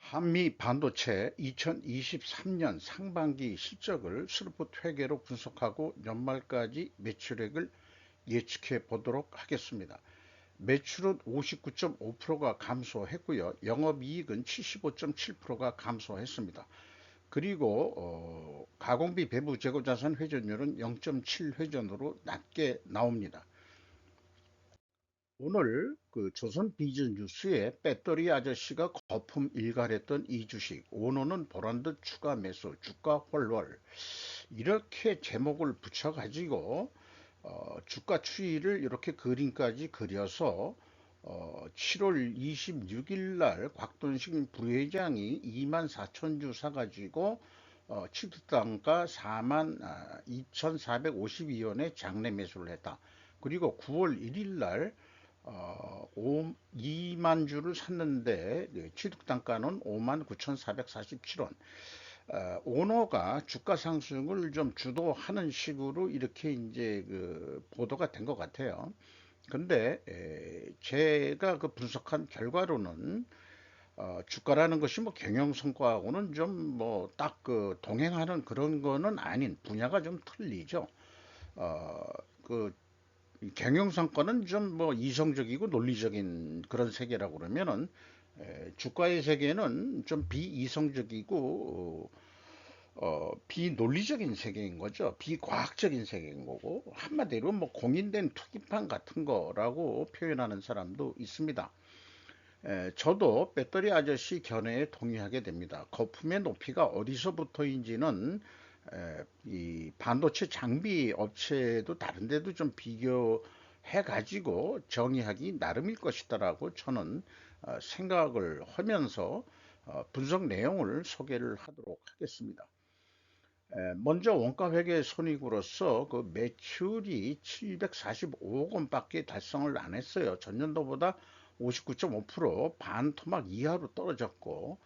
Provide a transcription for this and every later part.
한미 반도체 2023년 상반기 실적을 스루프트 회계로 분석하고 연말까지 매출액을 예측해 보도록 하겠습니다. 매출은 59.5%가 감소했고요. 영업이익은 75.7%가 감소했습니다. 그리고 가공비 배부 재고자산 회전율은 0.7회전으로 낮게 나옵니다. 오늘 그 조선비즈뉴스에 배터리 아저씨가 거품 일갈했던 이 주식, 오너는 보란듯 추가 매수, 주가 헐월 이렇게 제목을 붙여가지고 주가 추이를 이렇게 그림까지 그려서 7월 26일 날 곽돈식 부회장이 24,000주 사가지고 취득단가 4만 2,452원에 장내 매수를 했다. 그리고 9월 1일 날 2만 주를 샀는데 취득 단가는 5만 9,447원. 오너가 주가 상승을 좀 주도하는 식으로 이렇게 이제 그 보도가 된 것 같아요. 근데 제가 그 분석한 결과로는 주가라는 것이 뭐 경영 성과하고는 좀 뭐 딱 그 동행하는 그런 거는 아닌 분야가 좀 틀리죠. 어, 그 경영성과는 좀 뭐 이성적이고 논리적인 그런 세계라고 그러면은 주가의 세계는 좀 비이성적이고 비논리적인 세계인 거죠. 비과학적인 세계인 거고 한마디로 뭐 공인된 투기판 같은 거라고 표현하는 사람도 있습니다. 저도 배터리 아저씨 견해에 동의하게 됩니다. 거품의 높이가 어디서부터인지는 이 반도체 장비 업체도 다른 데도 좀 비교해 가지고 정의하기 나름일 것이다라고 저는 생각을 하면서 분석 내용을 소개를 하도록 하겠습니다. 먼저 원가회계 손익으로서 그 매출이 745억 원밖에 달성을 안 했어요. 전년도보다 59.5% 반토막 이하로 떨어졌고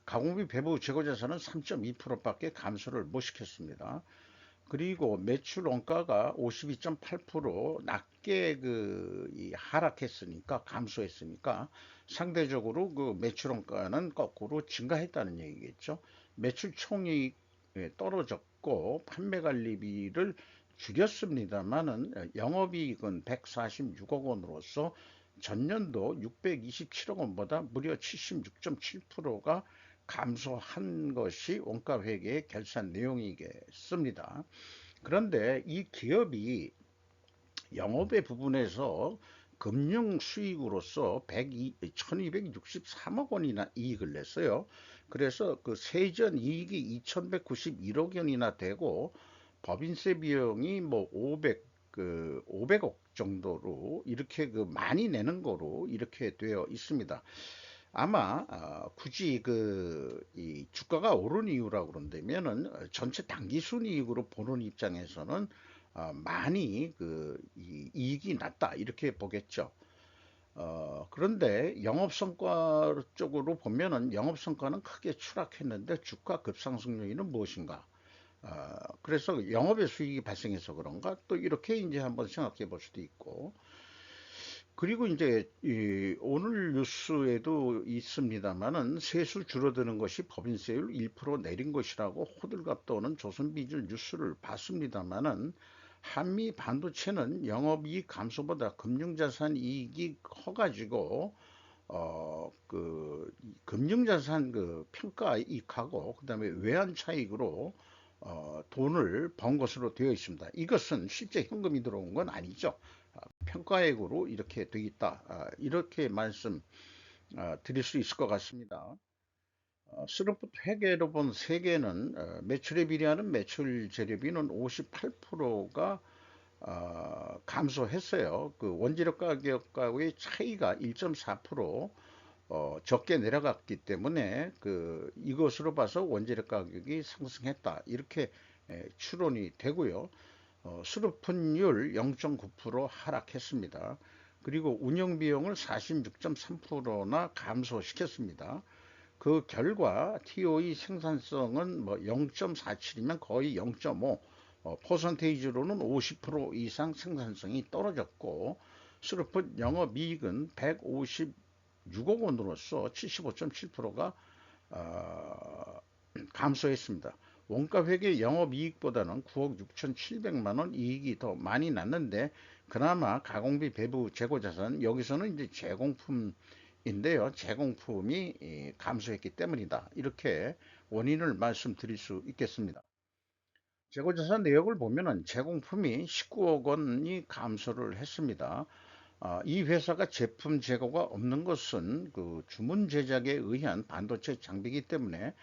가공비 배부 재고자산은 3.2%밖에 감소를 못 시켰습니다. 그리고 매출 원가가 52.8% 낮게 하락했으니까 감소했으니까 상대적으로 그 매출 원가는 거꾸로 증가했다는 얘기겠죠. 매출 총이 떨어졌고 판매 관리비를 줄였습니다만은 영업이익은 146억 원으로서 전년도 627억 원보다 무려 76.7%가 감소한 것이 원가회계의 결산 내용이겠습니다. 그런데 이 기업이 영업의 부분에서 금융 수익으로서 1263억 원이나 이익을 냈어요. 그래서 그 세전 이익이 2191억 원이나 되고 법인세 비용이 뭐 500억 정도로 이렇게 그 많이 내는 거로 이렇게 되어 있습니다. 아마 굳이 이 주가가 오른 이유라고 그런다면은 전체 당기 순이익으로 보는 입장에서는 많이 이익이 났다 이렇게 보겠죠. 그런데 영업성과 쪽으로 보면은 영업성과는 크게 추락했는데 주가 급상승 요인은 무엇인가? 그래서 영업의 수익이 발생해서 그런가? 또 이렇게 이제 한번 생각해 볼 수도 있고, 그리고 이제 오늘 뉴스에도 있습니다만은 세수 줄어드는 것이 법인세율 1% 내린 것이라고 호들갑 떠는 조선비즈 뉴스를 봤습니다만은 한미 반도체는 영업이익 감소보다 금융자산 이익이 커가지고 금융자산 그 평가 이익하고 그다음에 외환 차익으로 돈을 번 것으로 되어 있습니다. 이것은 실제 현금이 들어온 건 아니죠. 평가액으로 이렇게 되어 있다. 이렇게 말씀 드릴 수 있을 것 같습니다. 스lum프 회계로 본 세계는 매출에 비례하는 매출 재료비는 58%가 감소했어요. 그 원재료 가격과의 차이가 1.4% 적게 내려갔기 때문에 이것으로 봐서 원재료 가격이 상승했다. 이렇게 추론이 되고요. 수급분율 0.9% 하락했습니다. 그리고 운영비용을 46.3%나 감소시켰습니다. 그 결과 TOE 생산성은 뭐 0.47이면 거의 0.5, 퍼센테이지로는 50% 이상 생산성이 떨어졌고, 스루풋 영업이익은 6억 원으로서 75.7%가 감소했습니다. 원가 회계 영업이익보다는 9억 6,700만 원 이익이 더 많이 났는데, 그나마 가공비 배부 재고자산, 여기서는 이제 제공품인데요. 제공품이 감소했기 때문이다. 이렇게 원인을 말씀드릴 수 있겠습니다. 재고자산 내역을 보면은 제공품이 19억 원이 감소를 했습니다. 이 회사가 제품 재고가 없는 것은 그 주문 제작에 의한 반도체 장비이기 때문에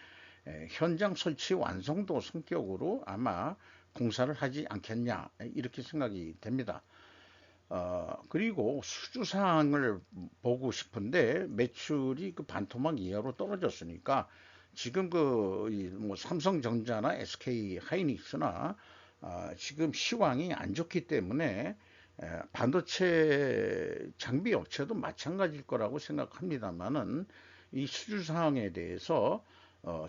현장 설치 완성도 성격으로 아마 공사를 하지 않겠냐, 이렇게 생각이 됩니다. 그리고 수주 사항을 보고 싶은데, 매출이 그 반토막 이하로 떨어졌으니까 지금 뭐 삼성전자나 SK 하이닉스나 지금 시황이 안 좋기 때문에 반도체 장비 업체도 마찬가지일 거라고 생각합니다만은, 이 수주 사항에 대해서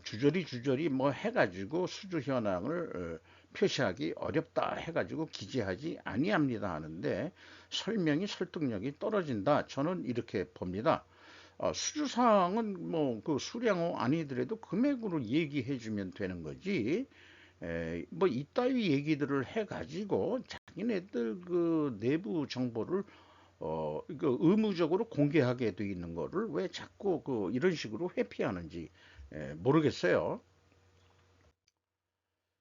주저리 뭐 해가지고 수주 현황을 표시하기 어렵다 해가지고 기재하지 아니합니다 하는데, 설명이 설득력이 떨어진다, 저는 이렇게 봅니다. 수주 사항은 뭐 그 수량호 아니더라도 금액으로 얘기해 주면 되는 거지, 뭐 이따위 얘기들을 해가지고 자기네들 그 내부 정보를 이거 의무적으로 공개하게 돼 있는 거를 왜 자꾸 그 이런 식으로 회피하는지 모르겠어요.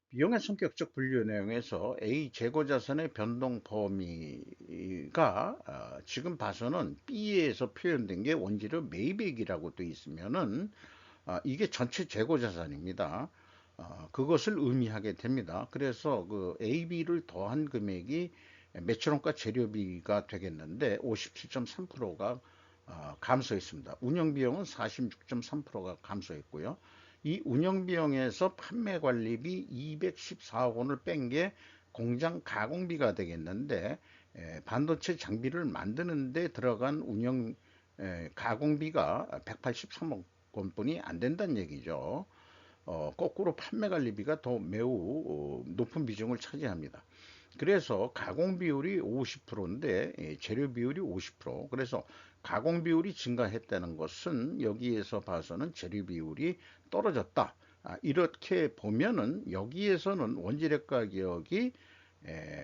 비용의 성격적 분류 내용에서 A 재고자산의 변동 범위가 지금 봐서는 B에서 표현된 게 원재료 매입액이라고 돼 있으면은 이게 전체 재고자산입니다. 그것을 의미하게 됩니다. 그래서 그 AB를 더한 금액이 매출원가 재료비가 되겠는데, 57.3%가 감소했습니다. 운영비용은 46.3%가 감소했고요. 이 운영비용에서 판매관리비 214억 원을 뺀 게 공장 가공비가 되겠는데, 반도체 장비를 만드는 데 들어간 운영 가공비가 183억 원뿐이 안 된다는 얘기죠. 거꾸로 판매관리비가 더 매우 높은 비중을 차지합니다. 그래서 가공 비율이 50%인데 재료 비율이 50%. 그래서 가공 비율이 증가했다는 것은 여기에서 봐서는 재료 비율이 떨어졌다. 이렇게 보면은 여기에서는 원재료 가격이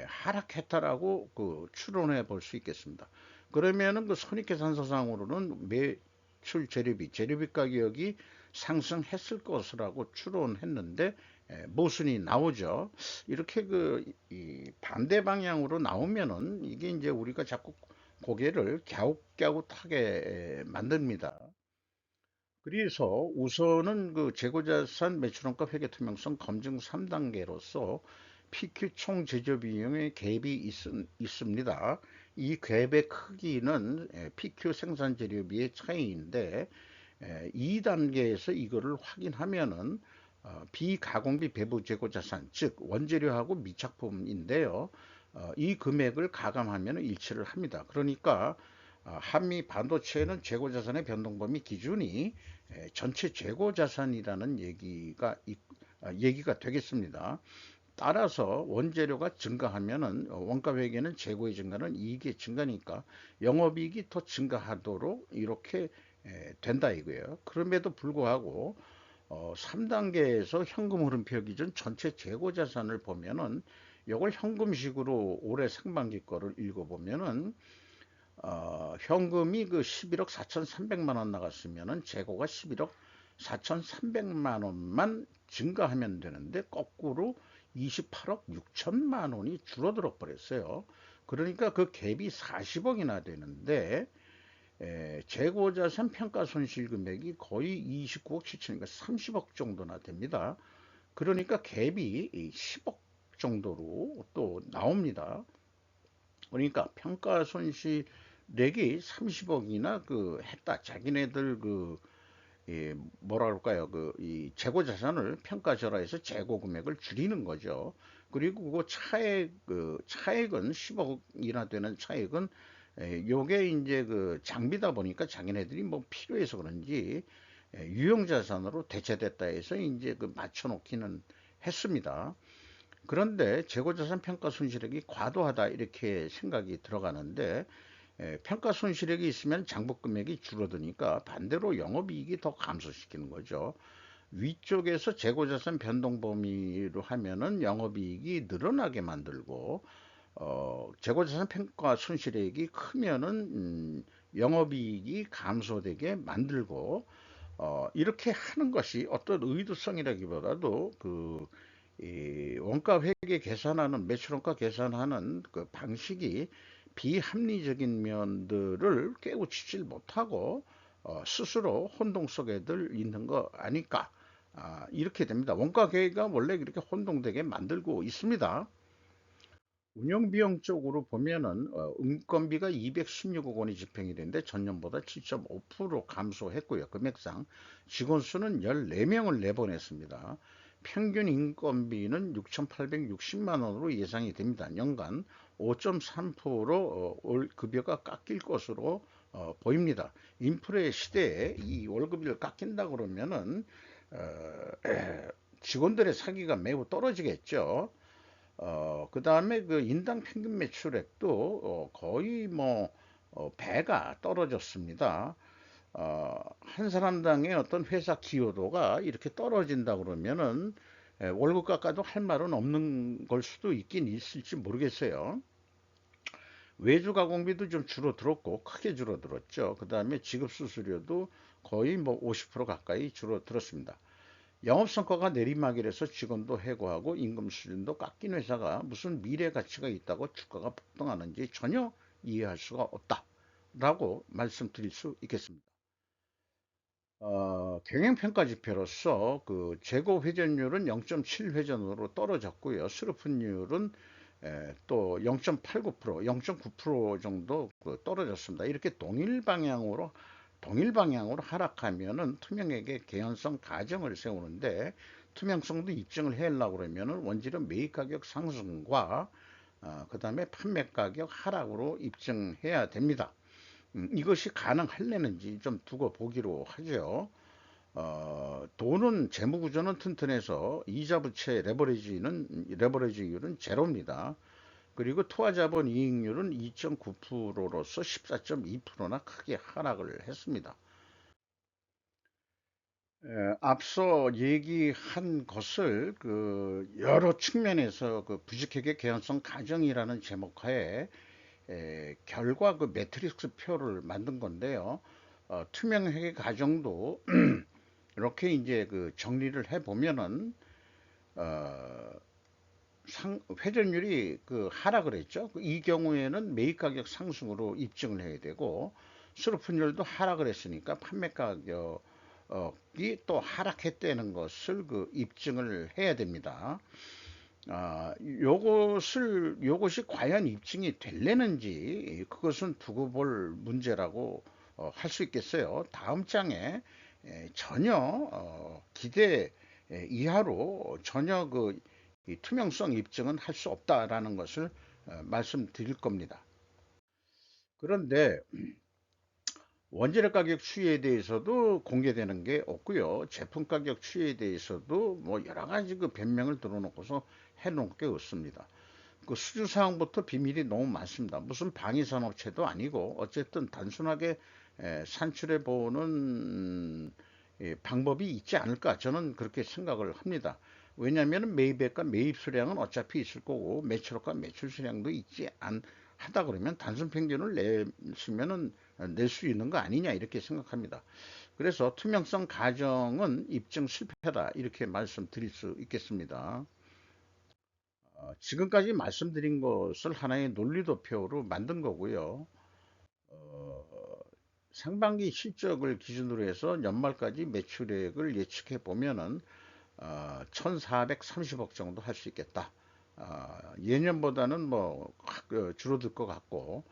하락했다라고 그 추론해 볼 수 있겠습니다. 그러면은 그 손익계산서상으로는 매출 재료비 가격이 상승했을 것이라고 추론했는데 모순이 나오죠. 이렇게 이 반대 방향으로 나오면은 이게 이제 우리가 자꾸 고개를 갸웃갸웃하게 만듭니다. 그래서 우선은 그 재고자산 매출원가 회계투명성 검증 3단계로서 PQ 총 제조 비용의 갭이 있습니다. 이 갭의 크기는 PQ 생산 재료비의 차이인데, 2단계에서 이거를 확인하면은 비가공비 배부 재고 자산, 즉 원재료하고 미착품인데요. 이 금액을 가감하면 일치를 합니다. 그러니까 한미 반도체는 재고 자산의 변동 범위 기준이 전체 재고 자산이라는 얘기가 되겠습니다. 따라서 원재료가 증가하면은 원가 회계는 재고의 증가는 이익의 증가니까 영업이익이 더 증가하도록 이렇게 된다 이거예요. 그럼에도 불구하고 3단계에서 현금 흐름표 기준 전체 재고 자산을 보면은 이걸 현금식으로 올해 상반기 거를 읽어보면은 현금이 그 11억 4,300만 원 나갔으면은 재고가 11억 4,300만 원만 증가하면 되는데, 거꾸로 28억 6천만 원이 줄어들어 버렸어요. 그러니까 그 갭이 40억이나 되는데, 재고자산 평가 손실 금액이 거의 29억 7천이니까 30억 정도나 됩니다. 그러니까 갭이 10억 정도로 또 나옵니다. 그러니까 평가 손실액이 30억이나 그 했다. 자기네들 뭐라 그럴까요? 이 재고 자산을 평가절하해서 재고 금액을 줄이는 거죠. 그리고 차액은 10억이나 되는 차액은 요게 이제 그 장비다 보니까 자기네들이 뭐 필요해서 그런지 유용 자산으로 대체됐다 해서 이제 그 맞춰놓기는 했습니다. 그런데 재고자산 평가 손실액이 과도하다 이렇게 생각이 들어가는데, 평가 손실액이 있으면 장부 금액이 줄어드니까 반대로 영업이익이 더 감소시키는 거죠. 위쪽에서 재고자산 변동 범위로 하면은 영업이익이 늘어나게 만들고, 재고자산 평가 손실액이 크면은 영업이익이 감소되게 만들고, 이렇게 하는 것이 어떤 의도성이라기보다도 이 원가 회계 계산하는 매출원가 계산하는 그 방식이 비합리적인 면들을 깨우치질 못하고 스스로 혼동 속에들 있는 거 아닐까. 이렇게 됩니다. 원가 계획가 원래 이렇게 혼동되게 만들고 있습니다. 운영 비용 쪽으로 보면은 인건비가 216억 원이 집행이 됐는데 전년보다 7.5% 감소했고요. 금액상 직원 수는 14명을 내보냈습니다. 평균 인건비는 6,860만 원으로 예상이 됩니다. 연간 5.3% 올 급여가 깎일 것으로 보입니다. 인플레 시대에 이 월급을 깎인다 그러면은 직원들의 사기가 매우 떨어지겠죠. 그 다음에 그 인당 평균 매출액도 거의 뭐 배가 떨어졌습니다. 한 사람당의 어떤 회사 기여도가 이렇게 떨어진다 그러면은 월급 깎아도 할 말은 없는 걸 수도 있긴 있을지 모르겠어요. 외주 가공비도 좀 줄어들었고 크게 줄어들었죠. 그 다음에 지급 수수료도 거의 뭐 50% 가까이 줄어들었습니다. 영업성과가 내리막이라서 직원도 해고하고 임금 수준도 깎인 회사가 무슨 미래 가치가 있다고 주가가 폭등하는지 전혀 이해할 수가 없다라고 말씀드릴 수 있겠습니다. 경영평가 지표로서 그 재고 회전율은 0.7 회전으로 떨어졌고요. 수르픈율은 또 0.89%, 0.9% 정도 떨어졌습니다. 이렇게 동일 방향으로 하락하면은 투명에게 개연성 가정을 세우는데 투명성도 입증을 해려고 그러면은 원재료 매입 가격 상승과 그다음에 판매 가격 하락으로 입증해야 됩니다. 이것이 가능할려는지 좀 두고 보기로 하죠. 돈은 재무 구조는 튼튼해서 이자 부채 레버리지율은 제로입니다. 그리고 투하자본 이익률은 2.9%로서 14.2%나 크게 하락을 했습니다. 앞서 얘기한 것을 그 여러 측면에서 그 부직회계 개연성 가정이라는 제목하에 결과 그 매트릭스 표를 만든 건데요. 투명회계 가정도 이렇게 이제 그 정리를 해 보면은 어, 회전율이 그 하락을 했죠. 이 경우에는 매입 가격 상승으로 입증을 해야 되고 수르픈율도 하락을 했으니까 판매 가격이 또 하락했다는 것을 그 입증을 해야 됩니다. 요것이 과연 입증이 될려는지 그것은 두고 볼 문제라고 할 수 있겠어요. 다음 장에 전혀 기대 이하로 전혀 이 투명성 입증은 할 수 없다라는 것을 말씀드릴 겁니다. 그런데 원재료 가격 추이에 대해서도 공개되는 게 없고요. 제품 가격 추이에 대해서도 뭐 여러 가지 그 변명을 들어놓고서 해놓은 게 없습니다. 그 수주사항부터 비밀이 너무 많습니다. 무슨 방위산업체도 아니고 어쨌든 단순하게 산출해 보는 방법이 있지 않을까 저는 그렇게 생각을 합니다. 왜냐하면 매입액과 매입 수량은 어차피 있을 거고 매출액과 매출 수량도 있지 하다 그러면 단순 평균을 냈으면은 낼 수 있는 거 아니냐 이렇게 생각합니다. 그래서 투명성 가정은 입증 실패다 이렇게 말씀드릴 수 있겠습니다. 지금까지 말씀드린 것을 하나의 논리도표로 만든 거고요. 어, 상반기 실적을 기준으로 해서 연말까지 매출액을 예측해 보면은 1,430억 정도 할 수 있겠다. 예년보다는 뭐 줄어들 것 같고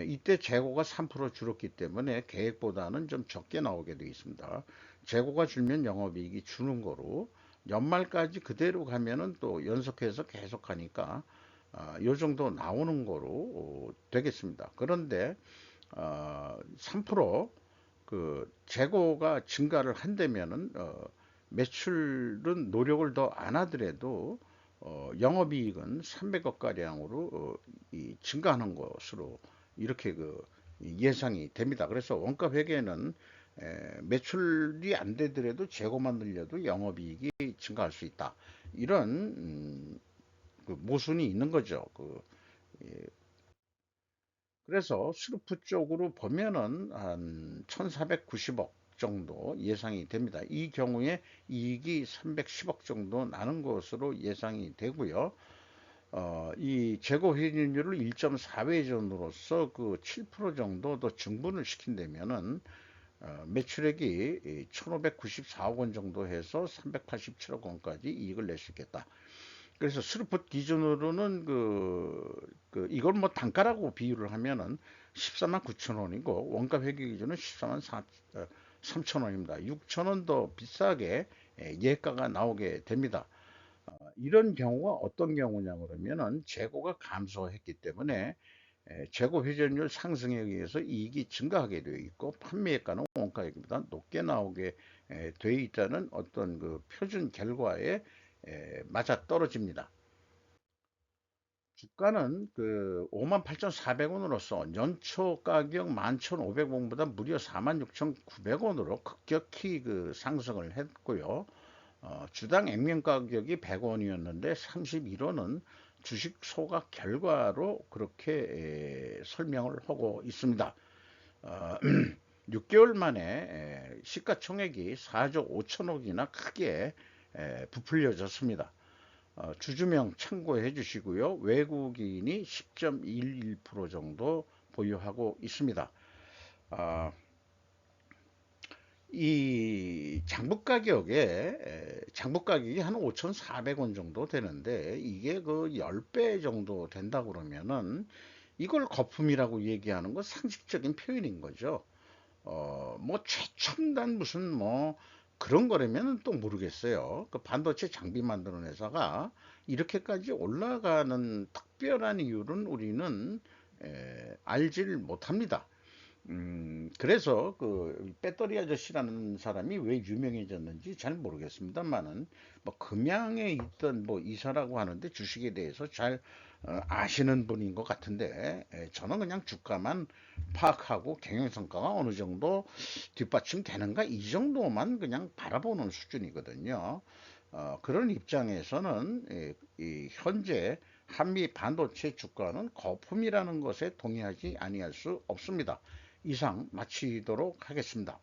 이때 재고가 3% 줄었기 때문에 계획보다는 좀 적게 나오게 되어 있습니다. 재고가 줄면 영업이익이 주는 거로 연말까지 그대로 가면은 또 연속해서 계속 하니까 요 정도 나오는 거로 되겠습니다. 그런데 3%그 재고가 증가를 한다면은 매출은 노력을 더 안 하더라도 영업이익은 300억 가량으로 이 증가하는 것으로 이렇게 그 예상이 됩니다. 그래서 원가 회계는 매출이 안 되더라도 재고만 늘려도 영업이익이 증가할 수 있다. 이런 그 모순이 있는 거죠. 그래서 스루프 쪽으로 보면은 한 1490억 정도 예상이 됩니다. 이 경우에 이익이 310억 정도 나는 것으로 예상이 되고요. 이 재고 회전율을 1.4회전으로서 그 7% 정도 더 증분을 시킨다면은 매출액이 1594억 원 정도 해서 387억 원까지 이익을 낼 수 있겠다. 그래서 스루풋 기준으로는 이걸 뭐 단가라고 비유를 하면은 14만 9천 원이고 원가 회계 기준은 14만 3천 원입니다. 6천 원 더 비싸게 예가가 나오게 됩니다. 이런 경우가 어떤 경우냐 그러면은 재고가 감소했기 때문에 재고 회전율 상승에 의해서 이익이 증가하게 되어 있고 판매가는 원가액보다 높게 나오게 되어 있다는 어떤 그 표준 결과에 맞아 떨어집니다. 주가는 그 58,400원으로서 연초 가격 11,500원보다 무려 46,900원으로 급격히 그 상승을 했고요. 주당 액면 가격이 100원이었는데 31원은 주식 소각 결과로 그렇게 설명을 하고 있습니다. 어, 6개월 만에 시가총액이 4조 5천억이나 크게 부풀려졌습니다. 주주명 참고해 주시고요. 외국인이 10.11% 정도 보유하고 있습니다. 아, 이 장부 가격이 한 5,400원 정도 되는데 이게 그 10배 정도 된다 그러면은 이걸 거품이라고 얘기하는 건 상식적인 표현인 거죠. 뭐 최첨단 무슨 뭐 그런 거라면 또 모르겠어요. 그 반도체 장비 만드는 회사가 이렇게까지 올라가는 특별한 이유는 우리는 알질 못합니다. 그래서 그 배터리 아저씨라는 사람이 왜 유명해졌는지 잘 모르겠습니다만은 뭐 금양에 있던 뭐 이사라고 하는데 주식에 대해서 잘 아시는 분인 것 같은데 저는 그냥 주가만 파악하고 경영성과가 어느 정도 뒷받침되는가 이 정도만 그냥 바라보는 수준이거든요. 그런 입장에서는 이 현재 한미 반도체 주가는 거품이라는 것에 동의하지 아니할 수 없습니다. 이상 마치도록 하겠습니다.